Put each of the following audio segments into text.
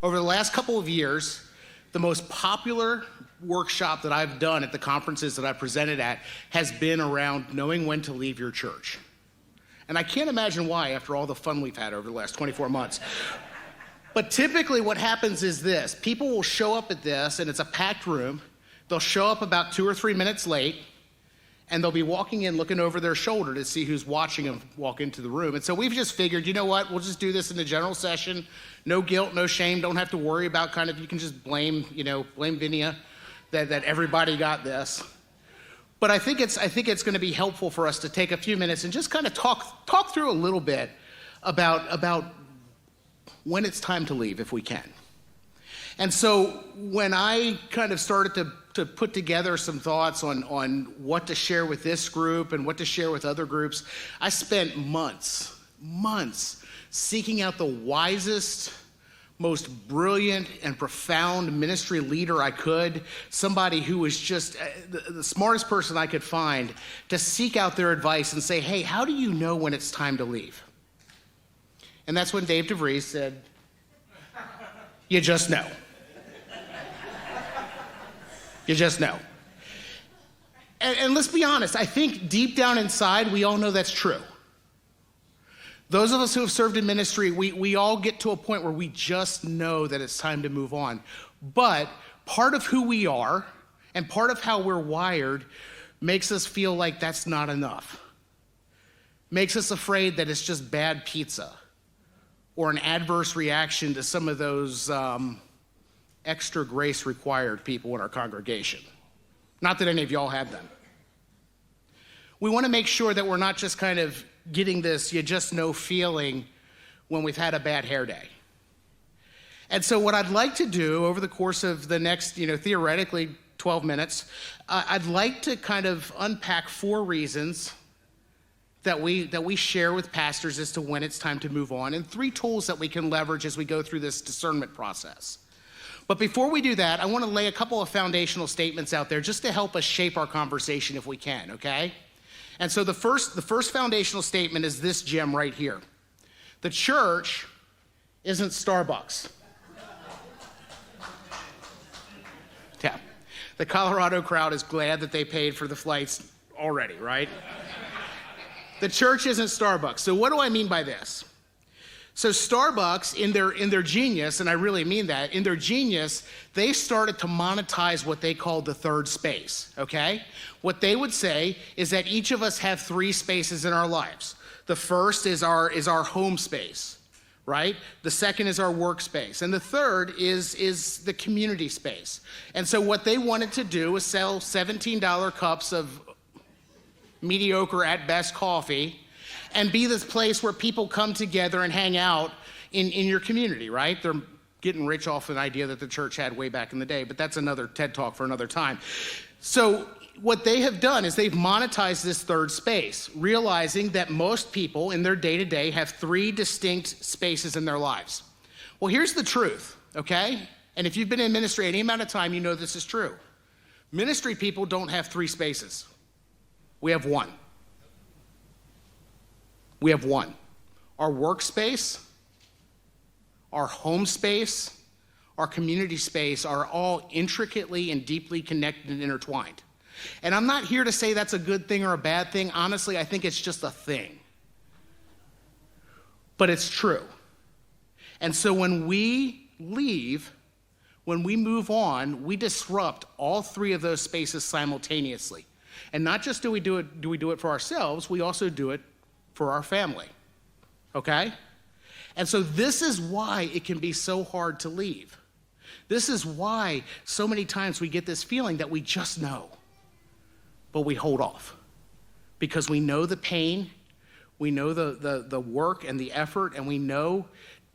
Over the last couple of years, the most popular workshop that I've done at the conferences that I've presented at has been around knowing when to leave your church. And I can't imagine why after all the fun we've had over the last 24 months. But typically what happens is this. People will show up at this, and it's a packed room. They'll show up about 2 or 3 minutes late, and they'll be walking in looking over their shoulder to see who's watching them walk into the room. And so we've just figured, you know what, we'll just do this in the general session. No guilt, no shame, don't have to worry about you can just blame VINIA that everybody got this. But I think it's gonna be helpful for us to take a few minutes and just kind of talk through a little bit about when it's time to leave, if we can. And so when I kind of started to put together some thoughts on what to share with this group and what to share with other groups, I spent months seeking out the wisest, most brilliant and profound ministry leader I could, somebody who was just the smartest person I could find, to seek out their advice and say, hey, how do you know when it's time to leave? And that's when Dave DeVries said, you just know. You just know. And let's be honest, I think deep down inside, we all know that's true. Those of us who have served in ministry, we all get to a point where we just know that it's time to move on. But part of who we are and part of how we're wired makes us feel like that's not enough. Makes us afraid that it's just bad pizza or an adverse reaction to some of those extra grace required people in our congregation. Not that any of y'all have them. We want to make sure that we're not just kind of getting this you just know feeling when we've had a bad hair day. And so what I'd like to do over the course of the next, theoretically 12 minutes, I'd like to kind of unpack 4 reasons that we share with pastors as to when it's time to move on, and 3 tools that we can leverage as we go through this discernment process. But before we do that, I want to lay a couple of foundational statements out there just to help us shape our conversation if we can, okay? And so the first foundational statement is this gem right here. The church isn't Starbucks. Yeah. The Colorado crowd is glad that they paid for the flights already, right? The church isn't Starbucks. So what do I mean by this? So Starbucks, in their genius, and I really mean that, in their genius, they started to monetize what they called the third space, okay? What they would say is that each of us have 3 spaces in our lives. The first is our home space, right? The second is our workspace. And the third is the community space. And so what they wanted to do was sell $17 cups of mediocre at best coffee and be this place where people come together and hang out in your community, right? They're getting rich off an idea that the church had way back in the day, but that's another TED Talk for another time. So what they have done is they've monetized this third space, realizing that most people in their day-to-day have 3 distinct spaces in their lives. Well, here's the truth, okay? And if you've been in ministry any amount of time, you know this is true. Ministry people don't have 3 spaces. We have 1. We have 1. Our workspace, our home space, our community space are all intricately and deeply connected and intertwined. And I'm not here to say that's a good thing or a bad thing. Honestly, I think it's just a thing. But it's true. And so when we leave, when we move on, we disrupt all 3 of those spaces simultaneously. And not just do we do it for ourselves, we also do it for our family, okay? And so this is why it can be so hard to leave. This is why so many times we get this feeling that we just know, but we hold off because we know the pain, we know the work and the effort, and we know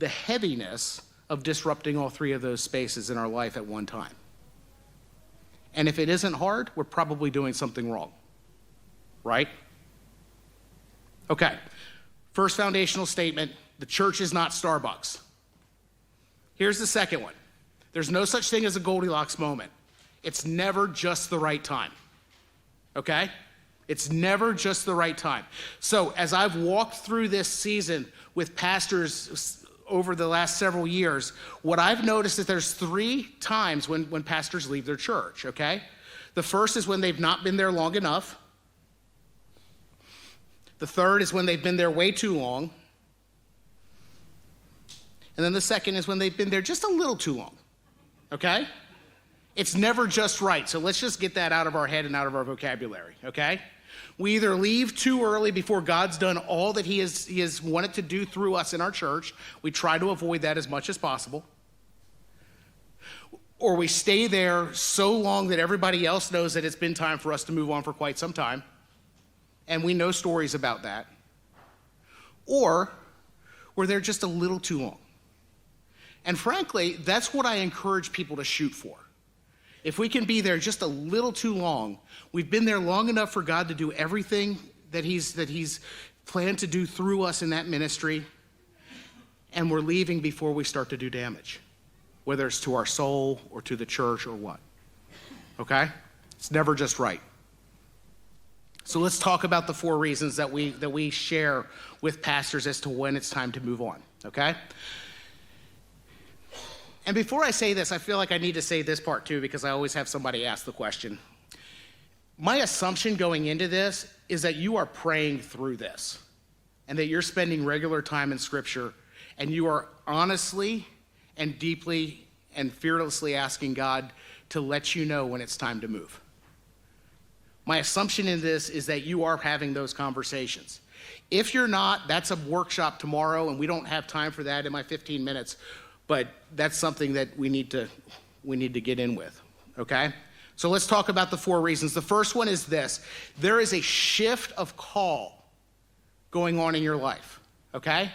the heaviness of disrupting all 3 of those spaces in our life at one time. And if it isn't hard, we're probably doing something wrong, right? Okay, first foundational statement, the church is not Starbucks. Here's the second one. There's no such thing as a Goldilocks moment. It's never just the right time, okay? It's never just the right time. So as I've walked through this season with pastors over the last several years, what I've noticed is there's 3 times when pastors leave their church, okay? The first is when they've not been there long enough. The third is when they've been there way too long. And then the second is when they've been there just a little too long, okay? It's never just right, so let's just get that out of our head and out of our vocabulary, okay? We either leave too early before God's done all that he has wanted to do through us in our church. We try to avoid that as much as possible. Or we stay there so long that everybody else knows that it's been time for us to move on for quite some time. And we know stories about that. Or we're there just a little too long. And frankly, that's what I encourage people to shoot for. If we can be there just a little too long, we've been there long enough for God to do everything that he's planned to do through us in that ministry, and we're leaving before we start to do damage, whether it's to our soul or to the church or what, okay? It's never just right. So let's talk about the 4 reasons that we share with pastors as to when it's time to move on, okay? And before I say this, I feel like I need to say this part too, because I always have somebody ask the question. My assumption going into this is that you are praying through this and that you're spending regular time in Scripture and you are honestly and deeply and fearlessly asking God to let you know when it's time to move. My assumption in this is that you are having those conversations. If you're not, that's a workshop tomorrow, and we don't have time for that in my 15 minutes. But that's something that we need to get in with, okay? So let's talk about the 4 reasons. The first one is this. There is a shift of call going on in your life, okay?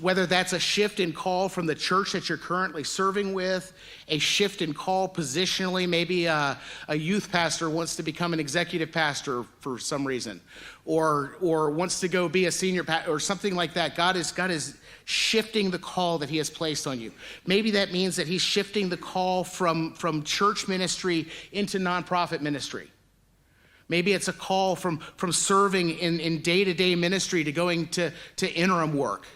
Whether that's a shift in call from the church that you're currently serving with, a shift in call positionally, maybe a youth pastor wants to become an executive pastor for some reason, or wants to go be a senior pastor, or something like that. God is shifting the call that he has placed on you. Maybe that means that he's shifting the call from church ministry into nonprofit ministry. Maybe it's a call from serving in day-to-day ministry to going to interim work.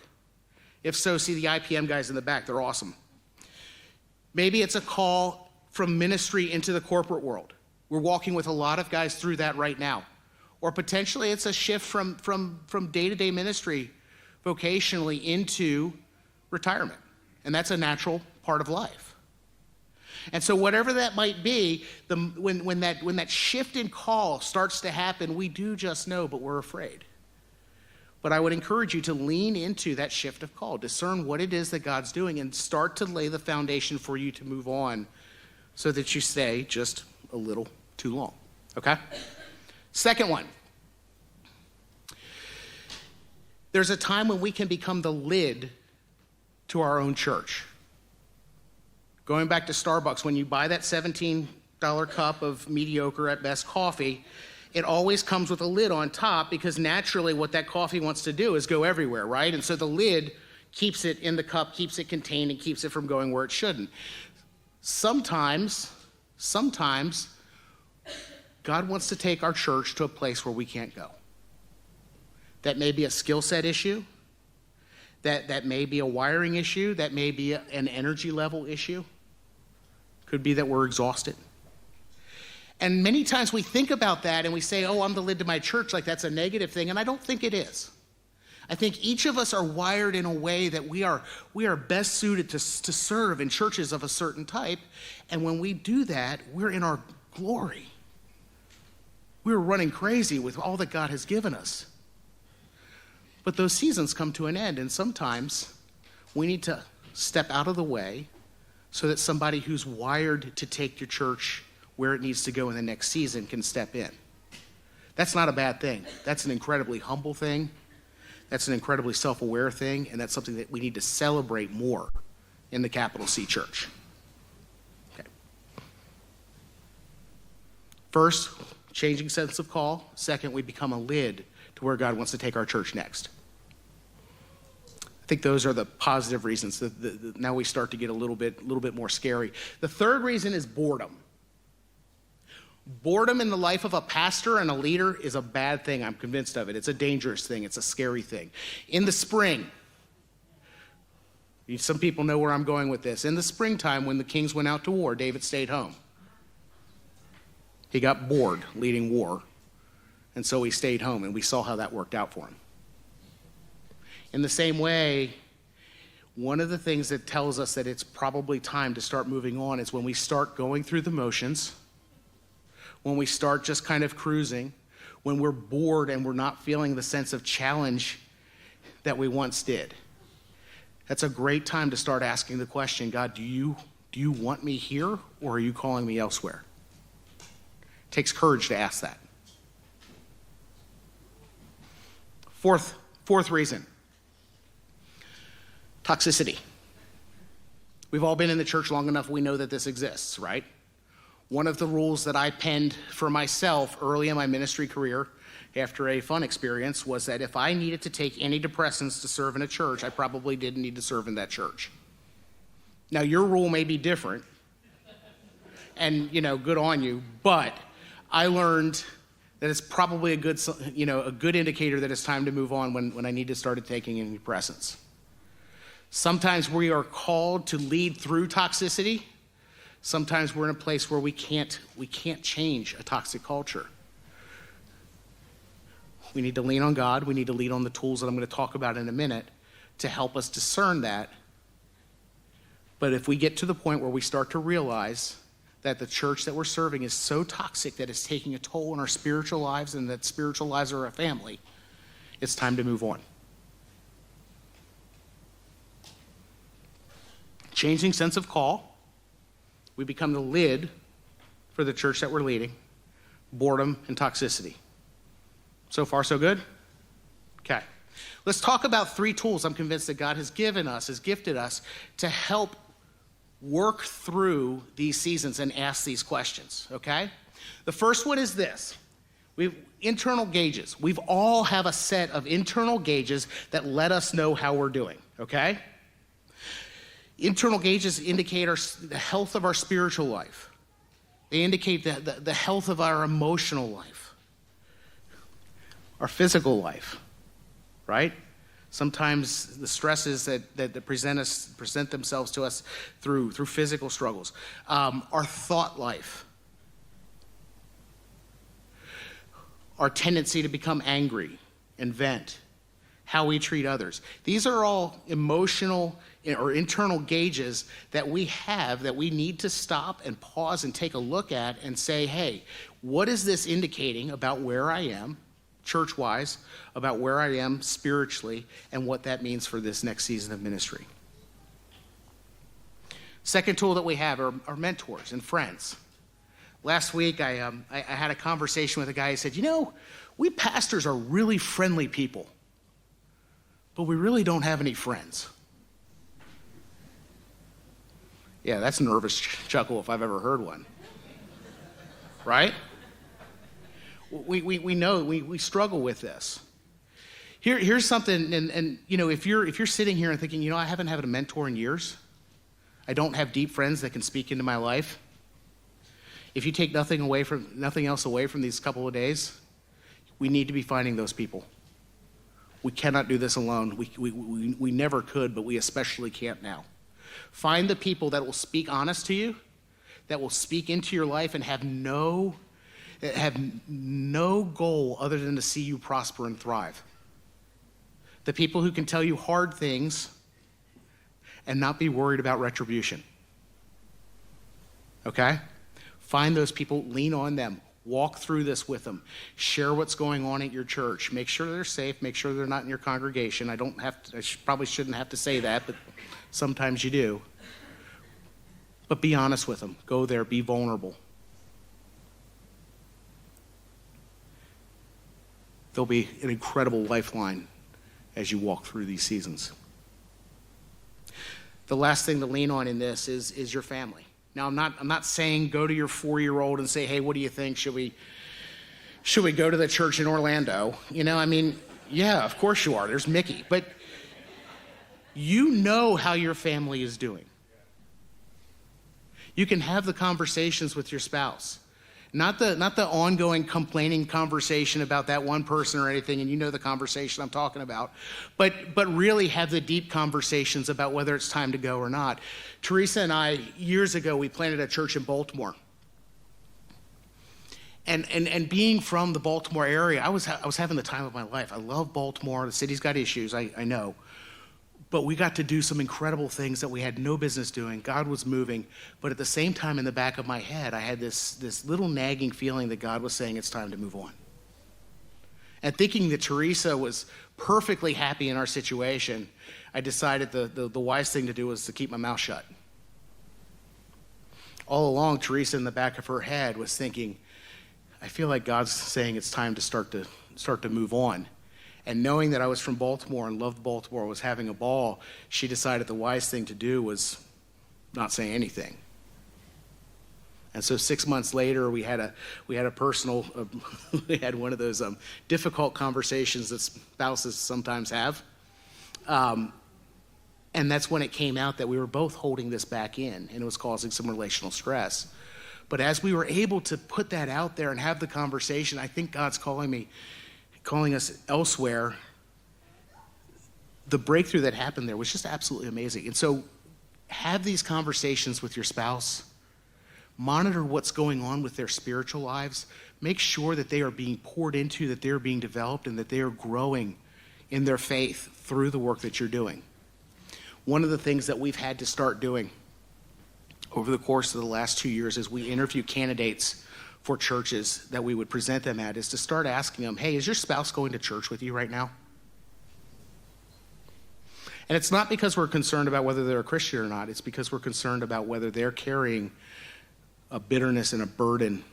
If so, see the IPM guys in the back, they're awesome. Maybe it's a call from ministry into the corporate world. We're walking with a lot of guys through that right now. Or potentially it's a shift from day-to-day ministry vocationally into retirement. And that's a natural part of life. And so whatever that might be, when that shift in call starts to happen, we do just know, but we're afraid. But I would encourage you to lean into that shift of call, discern what it is that God's doing, and start to lay the foundation for you to move on so that you stay just a little too long, okay? Second one. There's a time when we can become the lid to our own church. Going back to Starbucks, when you buy that $17 cup of mediocre at best coffee, it always comes with a lid on top, because naturally what that coffee wants to do is go everywhere, right? And so the lid keeps it in the cup, keeps it contained, and keeps it from going where it shouldn't. Sometimes God wants to take our church to a place where we can't go. That may be a skill set issue. That may be a wiring issue. That may be an energy level issue. Could be that we're exhausted. And many times we think about that and we say, oh, I'm the lid to my church, like that's a negative thing, and I don't think it is. I think each of us are wired in a way that we are best suited to serve in churches of a certain type, and when we do that, we're in our glory. We're running crazy with all that God has given us. But those seasons come to an end, and sometimes we need to step out of the way so that somebody who's wired to take your church where it needs to go in the next season can step in. That's not a bad thing. That's an incredibly humble thing. That's an incredibly self-aware thing, and that's something that we need to celebrate more in the capital C church. Okay. First, changing sense of call. Second, we become a lid to where God wants to take our church next. I think those are the positive reasons. Now we start to get a little bit more scary. The third reason is boredom. Boredom in the life of a pastor and a leader is a bad thing. I'm convinced of it. It's a dangerous thing. It's a scary thing. In the spring, Some people know where I'm going with this. In the springtime, when the kings went out to war, David stayed home. He got bored leading war, and so he stayed home, and we saw how that worked out for him. In the same way, one of the things that tells us that it's probably time to start moving on is when we start going through the motions, when we start just kind of cruising, when we're bored and we're not feeling the sense of challenge that we once did. That's a great time to start asking the question, God, do you want me here, or are you calling me elsewhere? It takes courage to ask that. Fourth reason, toxicity. We've all been in the church long enough, we know that this exists, right? One of the rules that I penned for myself early in my ministry career after a fun experience was that if I needed to take antidepressants to serve in a church, I probably didn't need to serve in that church. Now, your rule may be different, and, good on you, but I learned that it's probably a good indicator that it's time to move on when I need to start taking antidepressants. Sometimes we are called to lead through toxicity. Sometimes we're in a place where we can't change a toxic culture. We need to lean on God. We need to lean on the tools that I'm going to talk about in a minute to help us discern that. But if we get to the point where we start to realize that the church that we're serving is so toxic that it's taking a toll on our spiritual lives and that spiritual lives are a family, it's time to move on. Changing sense of call. We become the lid for the church that we're leading. Boredom and toxicity. So far, so good? Okay. Let's talk about 3 tools I'm convinced that God has gifted us to help work through these seasons and ask these questions, okay? The first one is this. Internal gauges. We've all have a set of internal gauges that let us know how we're doing, okay? Internal gauges indicate the health of our spiritual life. They indicate the health of our emotional life, our physical life, right? Sometimes the stresses that present themselves to us through physical struggles. Our thought life. Our tendency to become angry and vent. How we treat others. These are all emotional or internal gauges that we have that we need to stop and pause and take a look at and say, hey, what is this indicating about where I am, church-wise, about where I am spiritually, and what that means for this next season of ministry? Second tool that we have are mentors and friends. Last week, I had a conversation with a guy who said, we pastors are really friendly people, but we really don't have any friends. Yeah, that's a nervous chuckle if I've ever heard one. Right? We know we struggle with this. Here's something, and if you're sitting here and thinking, I haven't had a mentor in years, I don't have deep friends that can speak into my life. If you take nothing else away from these couple of days, we need to be finding those people. We cannot do this alone. We never could, but we especially can't now. Find the people that will speak honest to you, that will speak into your life and have no goal other than to see you prosper and thrive. The people who can tell you hard things and not be worried about retribution. Okay? Find those people, lean on them. Walk through this with them. Share what's going on at your church. Make sure they're safe. Make sure they're not in your congregation. I probably shouldn't have to say that, but sometimes you do. But be honest with them. Go there. Be vulnerable. They'll be an incredible lifeline as you walk through these seasons. The last thing to lean on in this is your family. Now, I'm not saying go to your 4-year-old and say, hey, what do you think? Should we go to the church in Orlando? Yeah, of course you are. There's Mickey. But you know how your family is doing. You can have the conversations with your spouse Not the ongoing complaining conversation about that one person or anything, and you know the conversation I'm talking about, but really have the deep conversations about whether it's time to go or not. Teresa and I, years ago, we planted a church in Baltimore. And being from the Baltimore area, I was having the time of my life. I love Baltimore. The city's got issues, I know. But we got to do some incredible things that we had no business doing. God was moving. But at the same time, in the back of my head, I had this little nagging feeling that God was saying it's time to move on. And thinking that Teresa was perfectly happy in our situation, I decided the wise thing to do was to keep my mouth shut. All along, Teresa in the back of her head was thinking, I feel like God's saying it's time to start to move on. And knowing that I was from Baltimore and loved Baltimore, was having a ball, she decided the wise thing to do was not say anything. And so 6 months later, we had a personal, we had one of those difficult conversations that spouses sometimes have. And that's when it came out that we were both holding this back in, and it was causing some relational stress. But as we were able to put that out there and have the conversation, I think God's calling us elsewhere. The breakthrough that happened there was just absolutely amazing. And so have these conversations with your spouse. Monitor what's going on with their spiritual lives. Make sure that they are being poured into, that they're being developed, and that they are growing in their faith through the work that you're doing. One of the things that we've had to start doing over the course of the last 2 years as we interview candidates for churches that we would present them at is to start asking them, hey, is your spouse going to church with you right now? And it's not because we're concerned about whether they're a Christian or not. It's because we're concerned about whether they're carrying a bitterness and a burden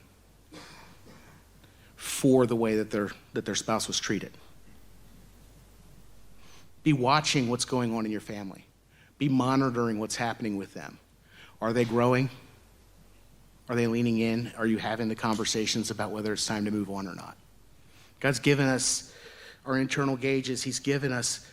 for the way that their spouse was treated. Be watching what's going on in your family. Be monitoring what's happening with them. Are they growing? Are they leaning in? Are you having the conversations about whether it's time to move on or not? God's given us our internal gauges. He's given us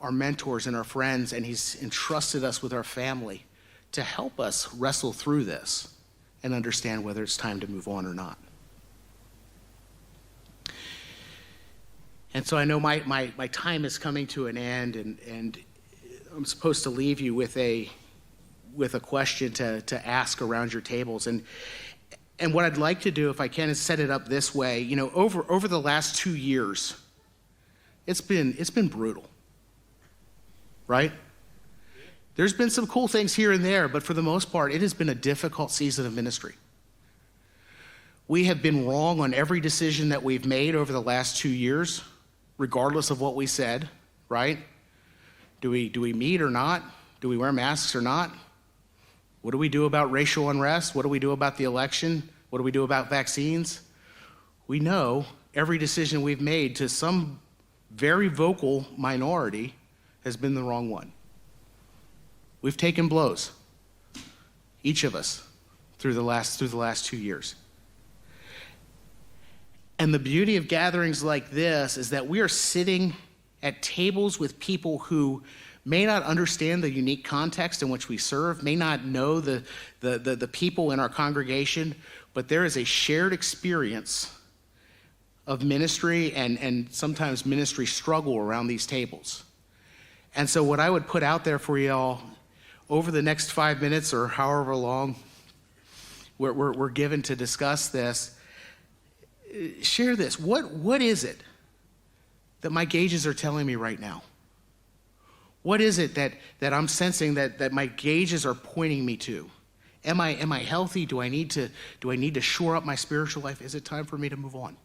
our mentors and our friends, and he's entrusted us with our family to help us wrestle through this and understand whether it's time to move on or not. And so I know my time is coming to an end, and I'm supposed to leave you with a question to ask around your tables. And what I'd like to do, if I can, is set it up this way. You know, over the last 2 years, it's been brutal, right? There's been some cool things here and there, but for the most part, it has been a difficult season of ministry. We have been wrong on every decision that we've made over the last 2 years, regardless of what we said, right? Do we meet or not? Do we wear masks or not? What do we do about racial unrest? What do we do about the election? What do we do about vaccines? We know every decision we've made to some very vocal minority has been the wrong one. We've taken blows, each of us, through the last 2 years. And the beauty of gatherings like this is that we are sitting at tables with people who may not understand the unique context in which we serve, may not know the people in our congregation, but there is a shared experience of ministry and sometimes ministry struggle around these tables. And so what I would put out there for y'all over the next 5 minutes or however long we're given to discuss this, share this. What is it that my gauges are telling me right now? What is it that I'm sensing that my gauges are pointing me to? Am I healthy? Do I need to shore up my spiritual life? Is it time for me to move on?